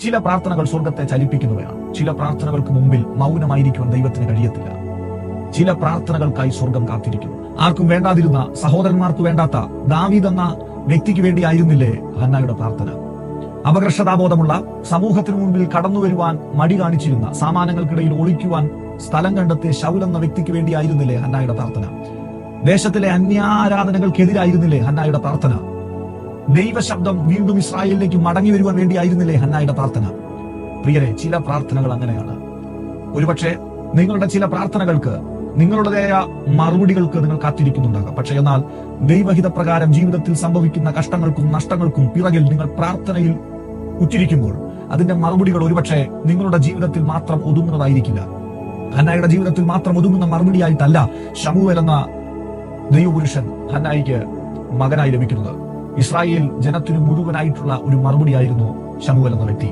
ചില പ്രാർത്ഥനകൾ സ്വർഗത്തെ ചലിപ്പിക്കുന്നവയാണ്. ചില പ്രാർത്ഥനകൾക്ക് മുമ്പിൽ മൗനമായിരിക്കുവാൻ ദൈവത്തിന് കഴിയത്തില്ല. ചില പ്രാർത്ഥനകൾക്കായി സ്വർഗം കാത്തിരിക്കുന്നു. ആർക്കും വേണ്ടാതിരുന്ന, സഹോദരന്മാർക്ക് വേണ്ടാത്ത ദാവീദ് എന്ന വ്യക്തിക്ക് വേണ്ടിയായിരുന്നില്ലേ ഹന്നായുടെ പ്രാർത്ഥന? അപകർഷതാബോധമുള്ള, സമൂഹത്തിനു മുമ്പിൽ കടന്നു വരുവാൻ മടി കാണിച്ചിരുന്ന, സാമാനങ്ങൾക്കിടയിൽ ഒളിക്കുവാൻ സ്ഥലം കണ്ടെത്തിയ ശൗൽ എന്ന വ്യക്തിക്ക് വേണ്ടിയായിരുന്നില്ലേ ഹന്നായുടെ പ്രാർത്ഥന? ദേശത്തിലെ അന്യാരാധനകൾക്കെതിരായിരുന്നില്ലേ ഹന്നായുടെ പ്രാർത്ഥന? ദൈവശബ്ദം വീണ്ടും ഇസ്രായേലിലേക്ക് മടങ്ങി വരുവാൻ വേണ്ടിയായിരുന്നില്ലേ ഹന്നായുടെ പ്രാർത്ഥന? പ്രിയരെ, ചില പ്രാർത്ഥനകൾ അങ്ങനെയാണ്. ഒരുപക്ഷെ നിങ്ങളുടെ ചില പ്രാർത്ഥനകൾക്ക്, നിങ്ങളുടേതായ മറുപടികൾക്ക് നിങ്ങൾ കാത്തിരിക്കുന്നുണ്ടാകാം. പക്ഷെ എന്നാൽ ദൈവഹിതപ്രകാരം ജീവിതത്തിൽ സംഭവിക്കുന്ന കഷ്ടങ്ങൾക്കും നഷ്ടങ്ങൾക്കും പിറകിൽ നിങ്ങൾ പ്രാർത്ഥനയിൽ ഉറ്റിരിക്കുമ്പോൾ അതിന്റെ മറുപടികൾ ഒരുപക്ഷെ നിങ്ങളുടെ ജീവിതത്തിൽ മാത്രം ഒതുങ്ങുന്നതായിരിക്കില്ല. ഹന്നായുടെ ജീവിതത്തിൽ മാത്രം ഒതുങ്ങുന്ന മറുപടിയായിട്ടല്ല ശമൂവേൽ എന്ന ദൈവപുരുഷൻ ഹന്നായിക്ക് മകനായി ലഭിക്കുന്നത്. ഇസ്രായേൽ ജനത്തിനു മുഴുവനായിട്ടുള്ള ഒരു മറുപടിയായിരുന്നു ശമൂവേൽ എന്ന വ്യക്തി.